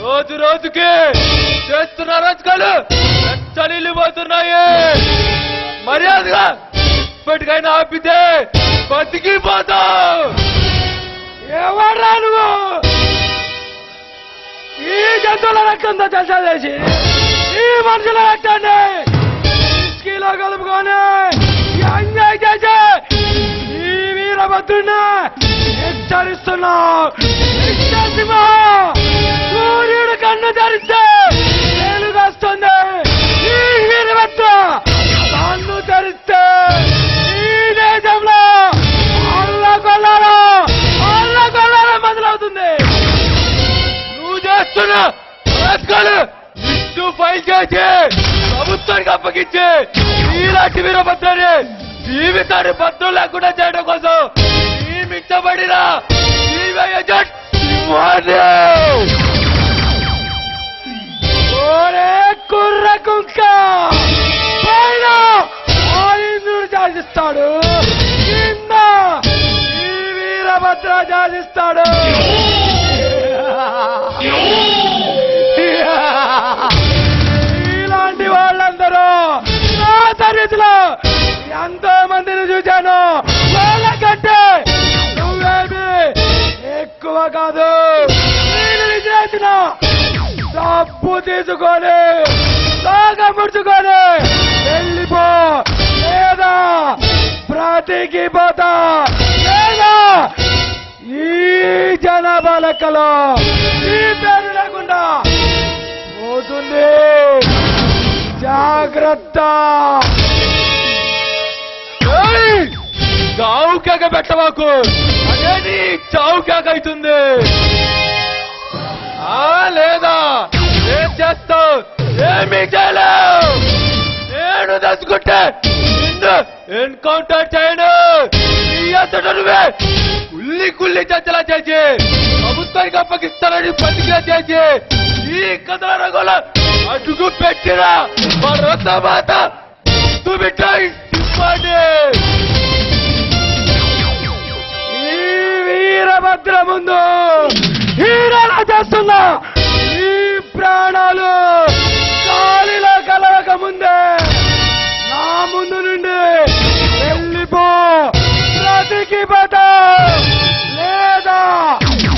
రోజు రోజుకి చేస్తున్న రాజకాలు చలిపోతున్నాయి. మర్యాదగా ఇప్పటికైనా ఆపితే బతికిపోతావు. ఎవరా నువ్వు? ఈ జంతువుల రక్తంతో చర్చ చేసి ఈ మనుషుల రక్తాన్ని విస్కీలో కలుపుకొని ఎంజాయ్ చేసి ఈ వీరభద్రుడిని హెచ్చరిస్తున్నా. సూర్యుడు కన్ను తెరిస్తే వెలుగొస్తుంది. ఈ వీరభద్ర కన్ను తెరిస్తే ఈ దేశంలో అల్లకొల్లారా మొదలవుతుంది. నువ్వు చేస్తున్న రాజకాలు లిస్టు ఫైల్ చేసి ప్రభుత్వానికి అప్పగించి ఇలాంటి వీరభద్రని జీవితాన్ని భద్రం లేకుండా చేయడం కోసం నియమించబడిన ఏజెంట్ కుర్ర కుంక పైన ఆలింద్రుడు శాసిస్తాడు, కింద ఈ వీరభద్ర శాసిస్తాడు. ఇలాంటి వాళ్ళందరూ నా తరగతిలో ఎంతో మందిని చూశాను. వాళ్ళకంటే నువ్వేమి ఎక్కువ కాదు. నేను విజయించిన డబ్బు తీసుకొని బాగా ముడుచుకొని వెళ్ళిపో, లేదా బ్రతికిపోతా, లేదా ఈ జనాభా లెక్కలో ఈ పేరు లేకుండా పోతుంది. జాగ్రత్త. చావు కేక పెట్టవాకు, అదే నీ చావు కేక అవుతుంది. లేదా ఏం చేస్తావు? ఏమీ చేయలేవు. నేను దసుకుంటే నిన్ను ఎన్కౌంటర్ చేయను. నువ్వే కుల్లి చర్చలా చేసి ప్రభుత్వానికి అప్పగిస్తానని ప్రతిజ్ఞ చేసి ఈ కథల రంగంలో అడుగు పెట్టిన మరొక మాట ఈ వీరభద్ర ముందు హీరోలా చేస్తున్నా. ఈ ప్రాణాలు గాలిలో కలవక ముందే నా ముందు నుండి వెళ్ళిపో, బ్రతికిపోతా, లేదా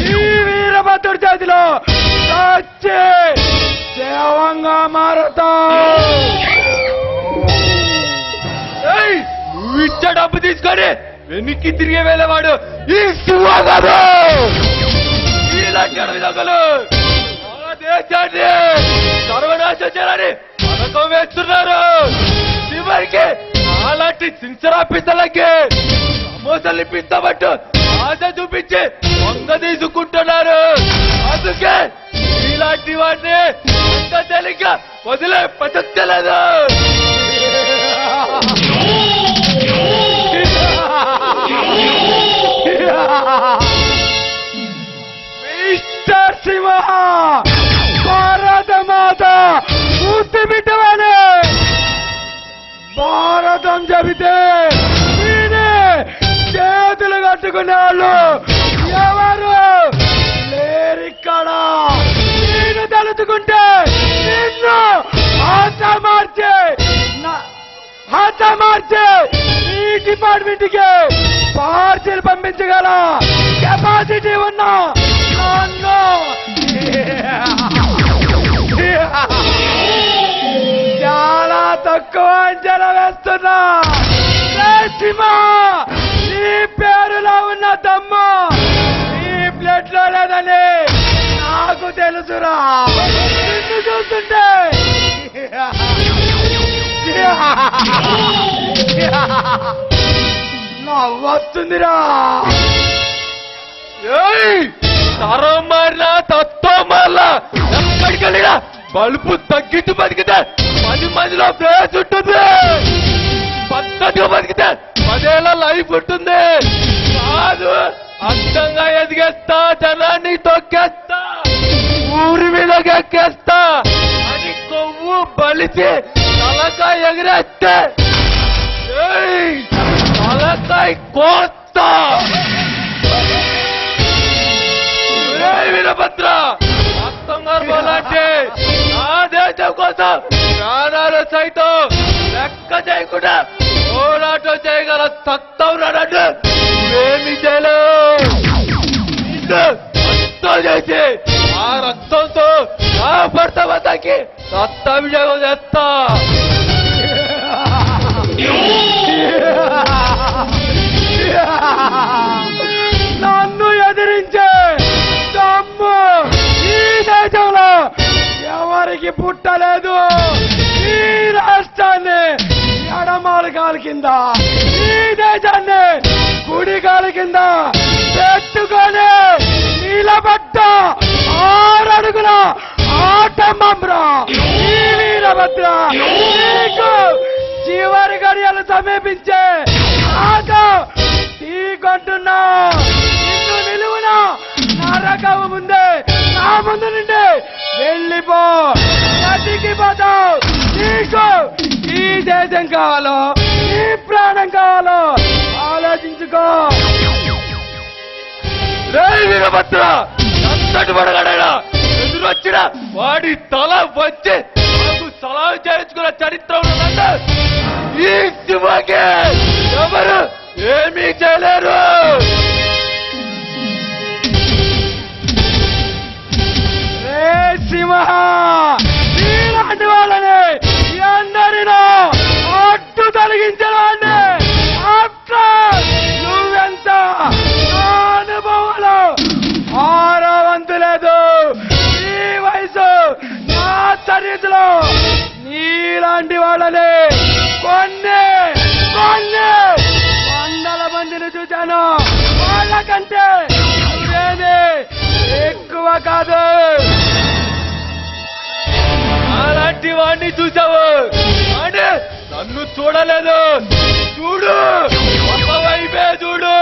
ఈ వీరభద్రుడి చేతిలో చచ్చి శవంగా మారుతా. నువ్వు ఇచ్చే డబ్బు తీసుకొని వెనక్కి తిరిగే వెళ్ళేవాడు ఈ శివ గారు. ఇలాంటి అడవిదొంగలు మన దేశాన్ని సర్వనాశనం చేయాలని పథకం వేస్తున్నారు. చివరికి అలాంటి సించరా పిత్తలకి సమోసాలు ఇప్పిస్తామంటూ ఆశ చూపించి వంగ తీసుకుంటున్నారు. అందుకే ఇలాంటి వాడిని అంత తేలిగ్గా వదిలే ప్రసక్తి లేదు. మిస్టర్ శివ, భారత మాత పూర్తి బిడ్డవానే. భారతం చెబితే నేనే చేతులు కట్టుకునే వాళ్ళు ఎవరు లేరిక్కడ. నేను తలుచుకుంటే నిన్ను హతమార్చే ఈ డిపార్ట్మెంట్ కి పార్సల్ పంపించగల కెపాసిటీ ఉన్నా నన్ను చాలా తక్కువ అంచనా వేస్తున్నా. నీ పేరులో ఉన్న దమ్ము నీ ప్లేట్ లో లేదని నాకు తెలుసురా. నిన్ను చూస్తుంటే నవ్వొస్తుందిరా. తరం మారినా తత్వం మారినా ఎక్కడికెళ్ళినా బలుపు తగ్గించి బతికితే 10 మందిలో ప్లేస్ ఉంటుంది. పద్ధతిగా బతికితే 10 ఏళ్ళ లైఫ్ ఉంటుంది. కాదు అందంగా ఎదిగేస్తా, జనాన్ని తొక్కేస్తా, ఊరి మీద ఎక్కేస్తా అని కొవ్వు బలిచి తలకాయ ఎగిరేస్తే తలకాయ కోస్తా. వీరభద్ర రాజ్యం కోసం ప్రాణాలు సైతం లెక్క చేయకుండా పోరాటం చేయగల సత్తం రానట్టు ఏమి చేయలేవు. రక్తం చేసి ఆ రక్తంతో నా భర్త వద్దకి రక్తాభిషేకం చేస్తా. నన్ను ఎదిరించే దమ్ము ఈ దేశంలో ఎవరికి పుట్టలేదు. ఈ రాష్ట్రాన్ని ఎడమాలు కాలు కింద, ఈ దేశాన్ని కుడి కాలు కింద పెట్టుకొని నిలబడ్డ 6 అడుగుల ఆటమ్రా ఈ వీరభద్ర. నీకు చివరి గడియలు సమీపించే ఆట ఢీకొంటున్నా. నిన్ను నిలువున నరకము ముందే నా ముందు నుండి వెళ్ళిపో. నదికి పోతావు. నీకు ఈ దేశం కావాలో ఈ ప్రాణం కావాలో ఆలోచించుకో. రే వీరభద్ర, అంతటి పడగడరా ఎదురొచ్చిన వాడి తల వచ్చి నాకు సలహా చేయించుకున్న చరిత్ర ఉన్నదంట. ఈ శివకి ఎవరు ఏమీ చేయలేరు. రే సింహ, నీలాంటి వాళ్ళని అందరినో అడ్డు తొలగించిన వాడిని. నువ్వెంత అనుభవంలో 6వ వంతు లేదు. ఈ వయసు నా చరిత్రలో నీలాంటి వాళ్ళని కొన్ని వందల మందిని చూశాను. వాళ్ళకంటే ఇదేది ఎక్కువ కాదు. అలాంటి వాడిని చూసావు అంటే నన్ను చూడలేదు. చూడు, ఒక వైపే చూడు,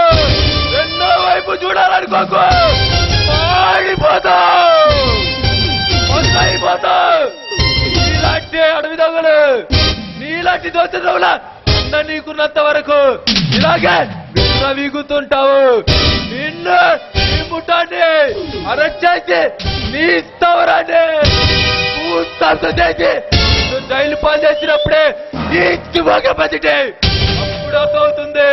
రెండో వైపు చూడాలనుకోకు. మాడిపోతావు, అయిపోతావు. నీలాంటి అడవి దొంగలు, నీలాంటి దోచదవుల అన్న నీకున్నంత వరకు ఇలాగే వీగుతుంటావు. నిన్ను నీ ముఠాన్ని అరెస్ట్ చేసి నీ స్థవరాన్ని చేసి జైలు పాలు చేసినప్పుడే ఈ శివగా బతిటే అప్పుడు అర్థమవుతుంది.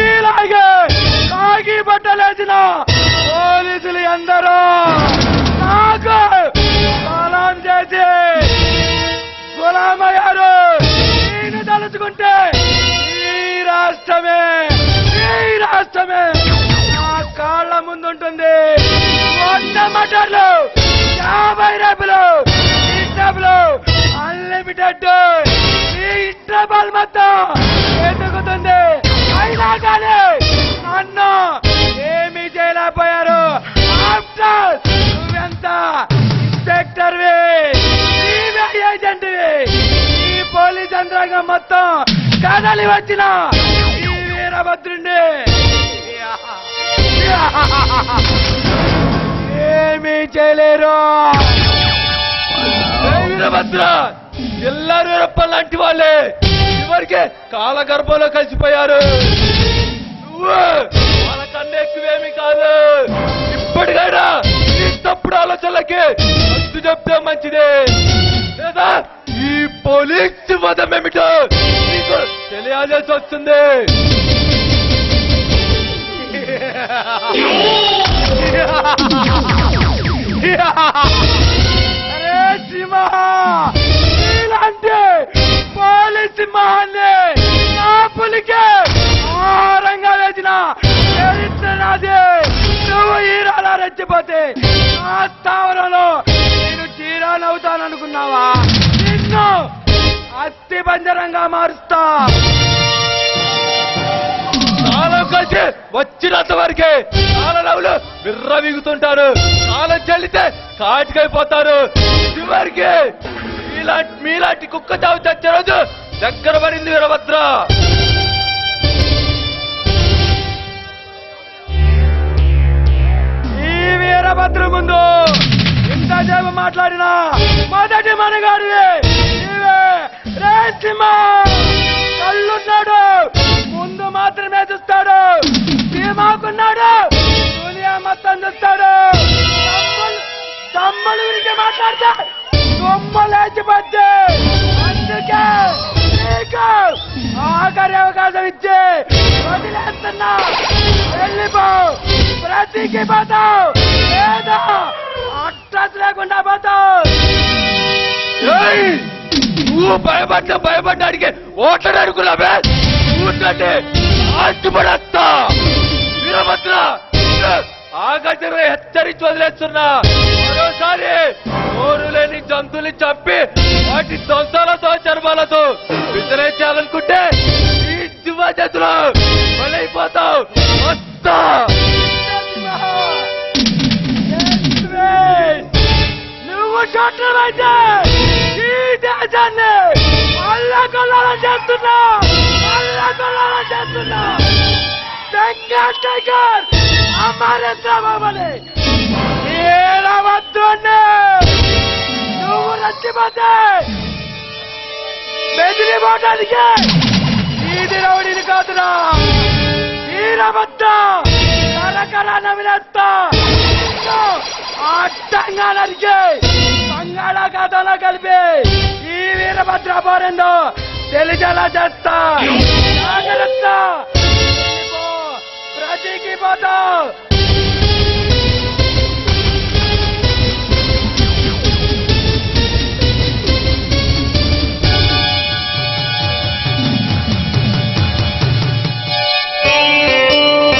ఇలాగే కాకి బట్టలేసిన పోలీసులు ఎందరో నాకు సలాం చేసి గులామయ్యారు. నేను తలుచుకుంటే ఈ రాష్ట్రమే నా కాళ్ళ ముందుంటుంది. 100 మటర్లు, 50 రేపులు, కిడ్నాప్లు, అన్లిమిటెడ్ ఈ ఇంటర్వల్ మొత్తం ఎదుగుతుంది. అయినా కానీ నన్ను ఏమీ చేయలేకపోయారు. ఆఫ్టర్ నువ్వెంత ఇన్స్పెక్టర్వి, సిబిఐ ఏజెంట్వి, ఈ పోలీస్ యంత్రాంగం మొత్తం కదలి వచ్చిన ఈ వీరభద్రుండి ఏమీ చేయలేరు. వీరభద్ర, ఎల్లరూ లాంటి వాళ్ళే చివరికి కాలగర్భంలో కలిసిపోయారు. నువ్వు వాళ్ళకన్నా ఎక్కువేమీ కాదు. ఇప్పటికైనా ఈ తప్పుడు ఆలోచనలకి అడ్డు చెప్తే మంచిదే, లేదా ఈ పోలీసు మతం ఏమిటో నీకు తెలియాల్సి వస్తుంది. అరే సింహ, ఇలాంటి పోలీస్ సింహాన్ని నా పులికే ఆహారంగా వేసిన చరిత్ర నాది. నువ్వు హీరోలా రెచ్చిపోతే నా స్థావరంలో నేను చీరానవుతాననుకున్నావా? నిన్ను అస్థి పంజరంగా మారుస్తా. కాలం కలిసి వచ్చినంత వరకే కాలంలో విర్రవీగుతుంటారు. కాలం చెల్లితే కాటికైపోతారు. చివరికి మీలాంటి కుక్క చావు చచ్చే రోజు దగ్గర పడింది వీరభద్ర. ఈ వీరభద్ర ముందు ఇంతసేపు మాట్లాడినా మొదటి మనగాడివి నీవే. రే సింహ, కళ్ళున్నాడు ముందు ముందు మాత్రమే చూస్తాడు. సీమాకున్నాడు, దునియా మొత్తం చూస్తాడు. తమ్ముడు గురించి మాట్లాడితే దుమ్ము లేచిపోద్ది. అందుకే నీకు ఆఖరి అవకాశం ఇచ్చి వదిలేస్తున్నా. వెళ్ళిపో, బ్రతికి పోతావు లేదా అడ్రస్ లేకుండా పోతావు. ఏయ్! నువ్వు భయపడ్డానికి ఓట్లని అనుకున్నావే. ఊట్లంటే ఆశపడతా వీరభద్ర ఆగతిని హెచ్చరించి వదిలేస్తున్నా. మరోసారి నోరు లేని జంతువుల్ని చంపి వాటి దొంతలతో చర్మాలతో విసిరేయాలనుకుంటే ఈ శివ చేతులు బలైపోతావు. వస్తా. నువ్వు చట్టమైతే ఈ దేశాన్ని అల్లకొల్లాలని చేస్తున్నా. టైగర్ అమరేంద్ర బాబుని వీరభద్రుణ్ణి నువ్వు రచ్చిపోతే బెదిరిపోవడానికి వీధి రౌడీని కాదురా వీరభద్ర కరకర నవిలేస్తా. అడ్డంగా నరికి బంగాళాఖాతంలో కలిపి ఈ వీరభద్ర పోరేందో తెలిసేలా చేస్తా. జాగ్రత్త, బ్రతికి పోతావు.